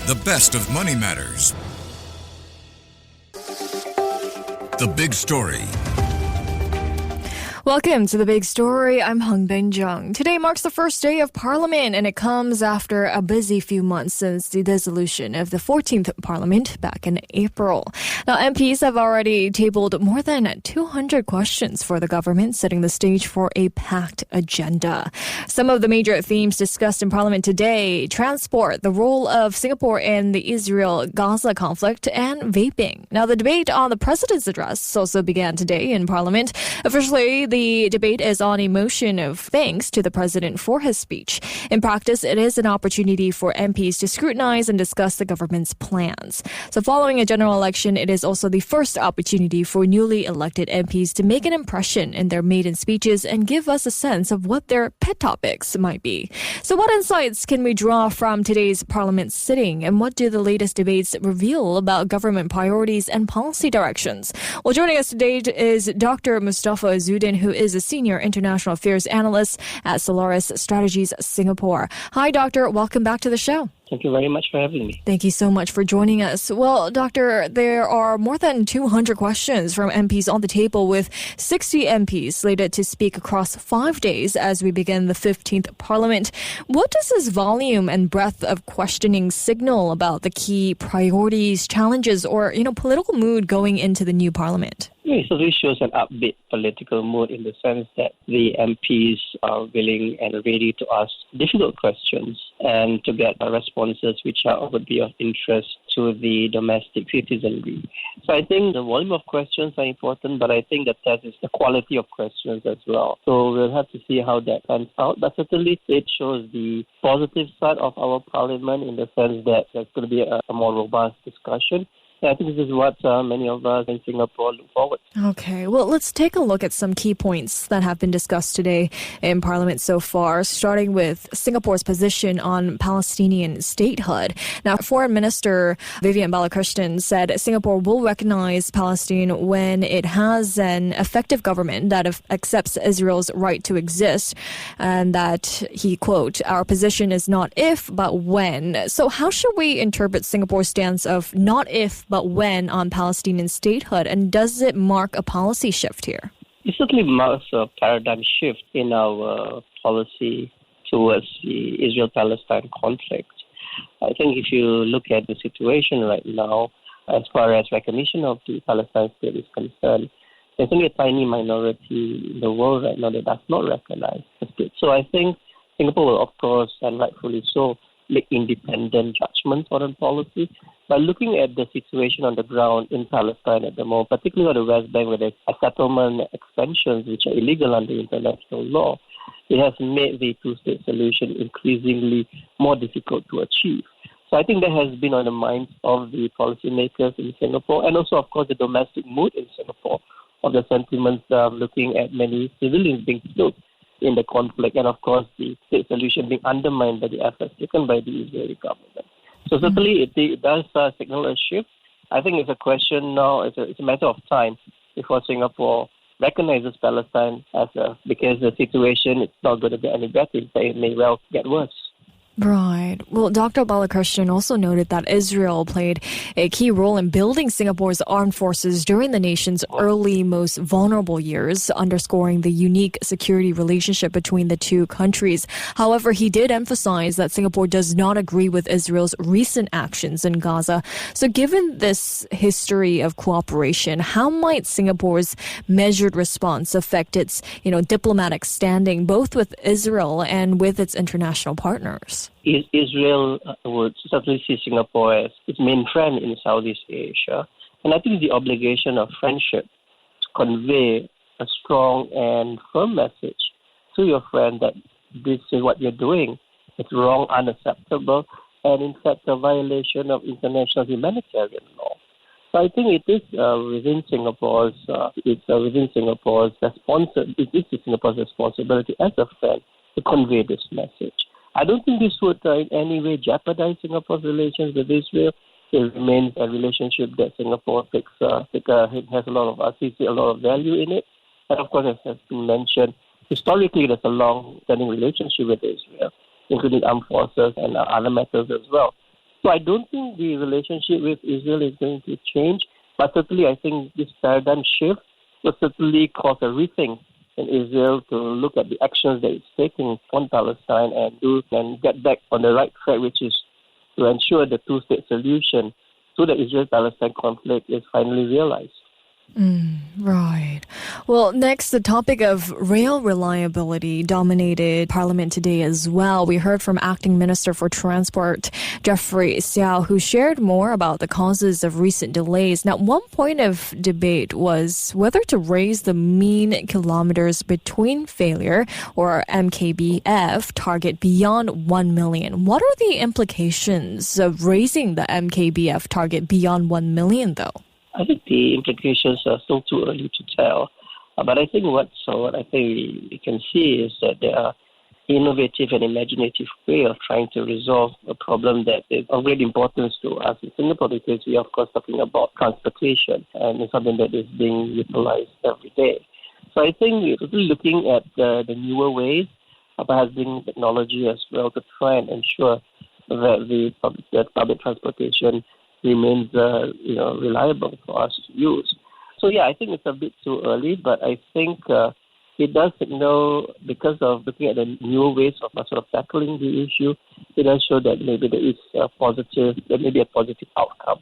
The best of Money Matters. The Big Story. Welcome to The Big Story. I'm Hongbin Jeong. Today marks the first day of Parliament, and it comes after a busy few months since the dissolution of the 14th Parliament back in April. Now, MPs have already tabled more than 200 questions for the government, setting the stage for a packed agenda. Some of the major themes discussed in Parliament today: transport, the role of Singapore in the Israel-Gaza conflict, and vaping. Now, the debate on the President's address also began today in Parliament. Officially, the debate is on a motion of thanks to the President for his speech. In practice, it is an opportunity for MPs to scrutinise and discuss the government's plans. So following a general election, it is also the first opportunity for newly elected MPs to make an impression in their maiden speeches and give us a sense of what their pet topics might be. So what insights can we draw from today's Parliament sitting, and what do the latest debates reveal about government priorities and policy directions? Well, joining us today is Dr Mustafa Izzuddin, who is a senior international affairs analyst at Solaris Strategies Singapore. Hi, Doctor. Welcome back to the show. Thank you very much for having me. Thank you so much for joining us. Well, Doctor, there are more than 200 questions from MPs on the table, with 60 MPs slated to speak across 5 days as we begin the 15th Parliament. What does this volume and breadth of questioning signal about the key priorities, challenges, or, political mood going into the new Parliament? So this shows an upbeat political mood in the sense that the MPs are willing and ready to ask difficult questions and to get responses which would be of interest to the domestic citizenry. So I think the volume of questions are important, but I think the test is the quality of questions as well. So we'll have to see how that pans out. But certainly it shows the positive side of our Parliament in the sense that there's going to be a more robust discussion. I think this is what many of us in Singapore look forward to. Okay, well, let's take a look at some key points that have been discussed today in Parliament so far, starting with Singapore's position on Palestinian statehood. Now, Foreign Minister Vivian Balakrishnan said Singapore will recognize Palestine when it has an effective government that accepts Israel's right to exist, and that, he quote, "Our position is not if, but when." So how should we interpret Singapore's stance of not if, but when on Palestinian statehood, and does it mark a policy shift here? It certainly marks a paradigm shift in our policy towards the Israel-Palestine conflict. I think if you look at the situation right now, as far as recognition of the Palestine state is concerned, there's only a tiny minority in the world right now that does not recognize the state. So I think Singapore will, of course, and rightfully so, make independent judgments on policy. By looking at the situation on the ground in Palestine at the moment, particularly on the West Bank, where there's a settlement expansions which are illegal under international law, it has made the two-state solution increasingly more difficult to achieve. So I think that has been on the minds of the policymakers in Singapore, and also, of course, the domestic mood in Singapore, of the sentiments looking at many civilians being killed in the conflict, and of course the state solution being undermined by the efforts taken by the Israeli government. So certainly it does signal a shift. I think it's a question now, it's a matter of time before Singapore recognizes Palestine because the situation is not going to get any better. In fact, it may well get worse. Right. Well, Dr. Balakrishnan also noted that Israel played a key role in building Singapore's armed forces during the nation's early, most vulnerable years, underscoring the unique security relationship between the two countries. However, he did emphasize that Singapore does not agree with Israel's recent actions in Gaza. So given this history of cooperation, how might Singapore's measured response affect its, diplomatic standing, both with Israel and with its international partners? Israel would certainly see Singapore as its main friend in Southeast Asia. And I think the obligation of friendship to convey a strong and firm message to your friend that this is what you're doing. It's wrong, unacceptable, and in fact a violation of international humanitarian law. So I think it is within Singapore's responsibility as a friend to convey this message. I don't think this would in any way jeopardize Singapore's relations with Israel. It remains a relationship that Singapore has a lot of value in it. And of course, as has been mentioned, historically there's a long-standing relationship with Israel, including armed forces and other matters as well. So I don't think the relationship with Israel is going to change, but certainly I think this paradigm shift will certainly cause a rethink in Israel to look at the actions that it's taking on Palestine and get back on the right track, which is to ensure the two-state solution to the Israel-Palestine conflict is finally realized. Right. Well, next, the topic of rail reliability dominated Parliament today as well. We heard from Acting Minister for Transport, Jeffrey Xiao, who shared more about the causes of recent delays. Now, one point of debate was whether to raise the mean kilometers between failure, or MKBF, target beyond 1 million. What are the implications of raising the MKBF target beyond 1 million, though? I think the implications are still too early to tell. But I think what I think we can see is that there are innovative and imaginative way of trying to resolve a problem that is of great importance to us in Singapore, because we are, of course, talking about transportation, and it's something that is being utilized every day. So I think we're really looking at the newer ways, perhaps bringing technology as well to try and ensure that the public transportation remains reliable for us to use. So I think it's a bit too early, but I think it does signal, because of looking at the newer ways of sort of tackling the issue, it does show that maybe there is a positive outcome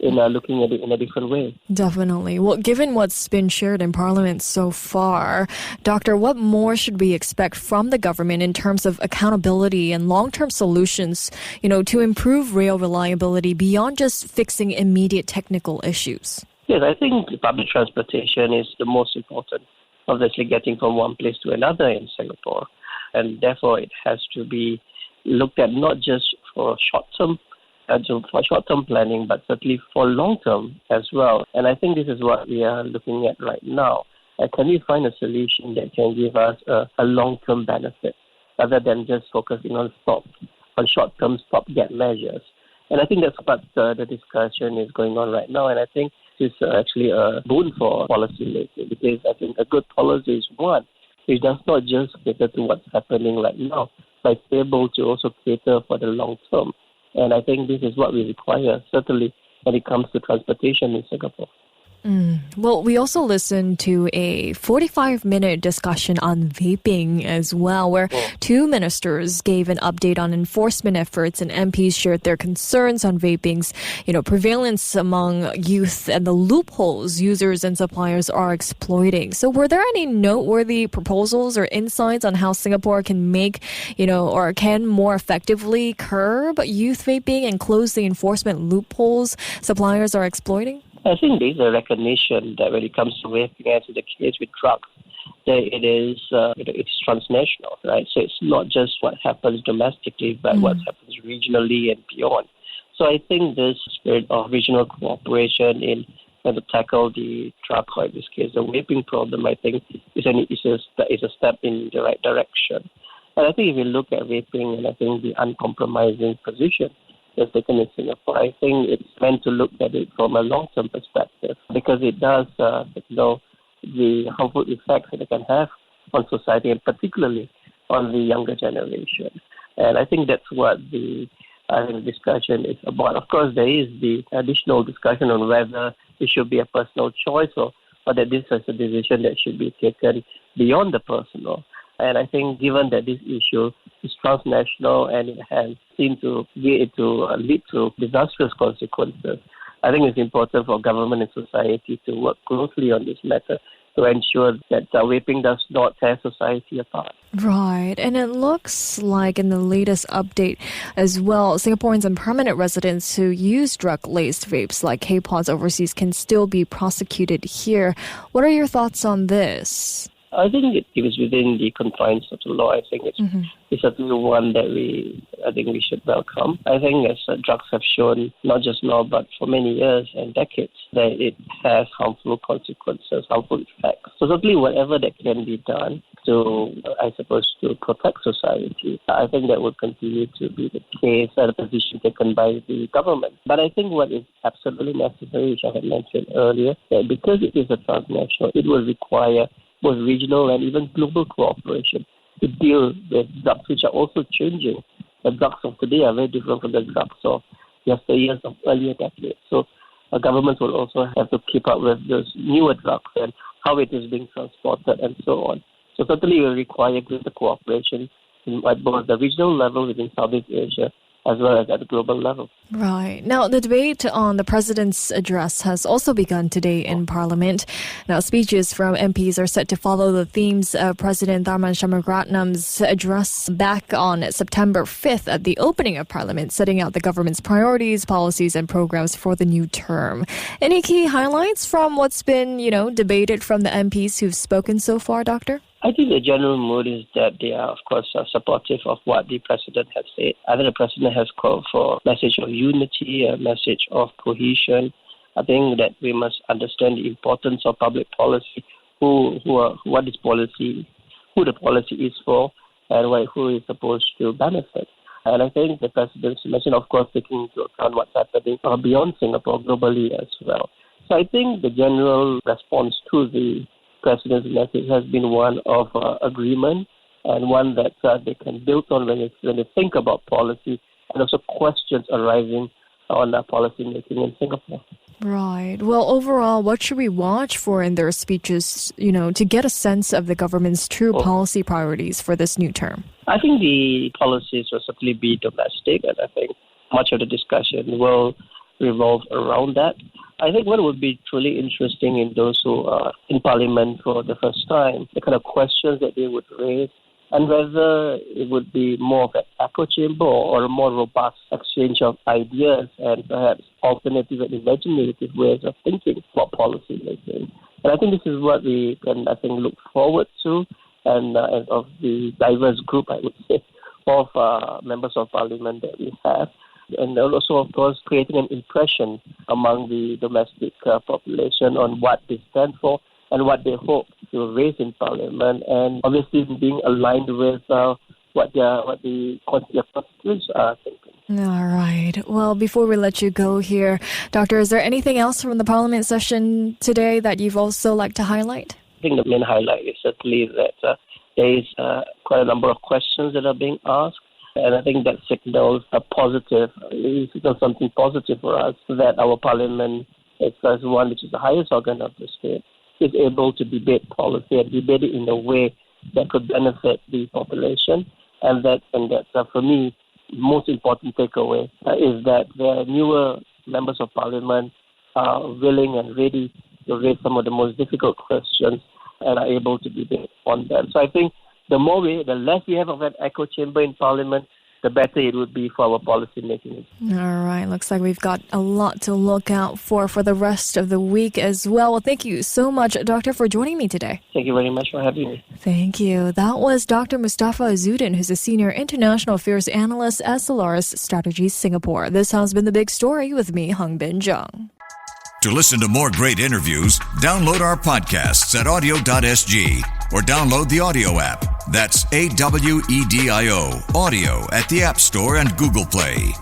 in looking at it in a different way. Definitely. Well, given what's been shared in Parliament so far, Doctor, what more should we expect from the government in terms of accountability and long-term solutions, to improve rail reliability beyond just fixing immediate technical issues? Yes, I think public transportation is the most important, obviously getting from one place to another in Singapore. And therefore, it has to be looked at not just for short-term planning, but certainly for long-term as well. And I think this is what we are looking at right now. Can we find a solution that can give us a long-term benefit, rather than just focusing on short-term stopgap measures? And I think that's what the discussion is going on right now. And I think it's actually a boon for policymaking, because I think a good policy is one which does not just cater to what's happening right now, but it's able to also cater for the long term. And I think this is what we require, certainly when it comes to transportation in Singapore. Well, we also listened to a 45-minute discussion on vaping as well, where two ministers gave an update on enforcement efforts, and MPs shared their concerns on vaping's, prevalence among youth and the loopholes users and suppliers are exploiting. So were there any noteworthy proposals or insights on how Singapore can make, or can more effectively curb youth vaping and close the enforcement loopholes suppliers are exploiting? I think there's a recognition that when it comes to vaping, as in the case with drugs, that it's transnational, right? So it's not just what happens domestically, but what happens regionally and beyond. So I think this spirit of regional cooperation in to tackle the drug, or in this case the vaping problem, I think is a step in the right direction. And I think if you look at vaping, and I think the uncompromising position that's taken in Singapore, I think it's meant to look at it from a long-term perspective, because it does signal the harmful effects that it can have on society, and particularly on the younger generation. And I think that's what the discussion is about. Of course, there is the additional discussion on whether it should be a personal choice or that this is a decision that should be taken beyond the personal. And I think given that this issue is transnational and it has seemed to lead to disastrous consequences, I think it's important for government and society to work closely on this matter to ensure that vaping does not tear society apart. Right. And it looks like in the latest update as well, Singaporeans and permanent residents who use drug-laced vapes like K-Pods overseas can still be prosecuted here. What are your thoughts on this? I think it is within the confines of the law. I think it's certainly one that we should welcome. I think as drugs have shown, not just now, but for many years and decades, that it has harmful consequences, harmful effects. So certainly whatever that can be done to protect society, I think that will continue to be the case and the position taken by the government. But I think what is absolutely necessary, which I had mentioned earlier, that because it is a transnational, it will require both regional and even global cooperation to deal with drugs which are also changing. The drugs of today are very different from the drugs of yesteryears of earlier decades. So governments will also have to keep up with those newer drugs and how it is being transported and so on. So certainly it will require greater cooperation at both the regional level within Southeast Asia as well as at the global level. Right. Now, the debate on the president's address has also begun today in Parliament. Now, speeches from MPs are set to follow the themes of President Tharman Shanmugaratnam's address back on September 5th at the opening of Parliament, setting out the government's priorities, policies, and programs for the new term. Any key highlights from what's been, debated from the MPs who've spoken so far, Doctor? I think the general mood is that they are, of course, supportive of what the president has said. I think the president has called for a message of unity, a message of cohesion. I think that we must understand the importance of public policy, what is policy, who the policy is for, and who is supposed to benefit. And I think the president's message, of course, taking into account what's happening beyond Singapore, globally as well. So I think the general response to the president's message has been one of agreement and one that they can build on when they think about policy and also questions arising on policy making in Singapore. Right. Well, overall, what should we watch for in their speeches, to get a sense of the government's true policy priorities for this new term? I think the policies will certainly be domestic, and I think much of the discussion will revolve around that. I think what would be truly interesting in those who are in Parliament for the first time, the kind of questions that they would raise, and whether it would be more of an echo chamber or a more robust exchange of ideas and perhaps alternative and imaginative ways of thinking about policy making. And I think this is what we can, look forward to, and of the diverse group, I would say, of members of Parliament that we have. And also, of course, creating an impression among the domestic population on what they stand for and what they hope to raise in Parliament, and obviously being aligned with what the constituents are thinking. All right. Well, before we let you go here, Doctor, is there anything else from the Parliament session today that you've also like to highlight? I think the main highlight is certainly that there is quite a number of questions that are being asked. And I think that signals something positive for us, that our parliament, as one which is the highest organ of the state, is able to debate policy and debate it in a way that could benefit the population. And that's for me, most important takeaway is that the newer members of parliament are willing and ready to raise some of the most difficult questions and are able to debate on them. So I think the less we have of an echo chamber in Parliament, the better it would be for our policy making. All right. Looks like we've got a lot to look out for the rest of the week as well. Well, thank you so much, Doctor, for joining me today. Thank you very much for having me. Thank you. That was Dr. Mustafa Izzuddin, who's a Senior International Affairs Analyst at Solaris Strategies Singapore. This has been The Big Story with me, Hongbin Jeong. To listen to more great interviews, download our podcasts at audio.sg or download the audio app. That's AWEDIO, audio at the App Store and Google Play.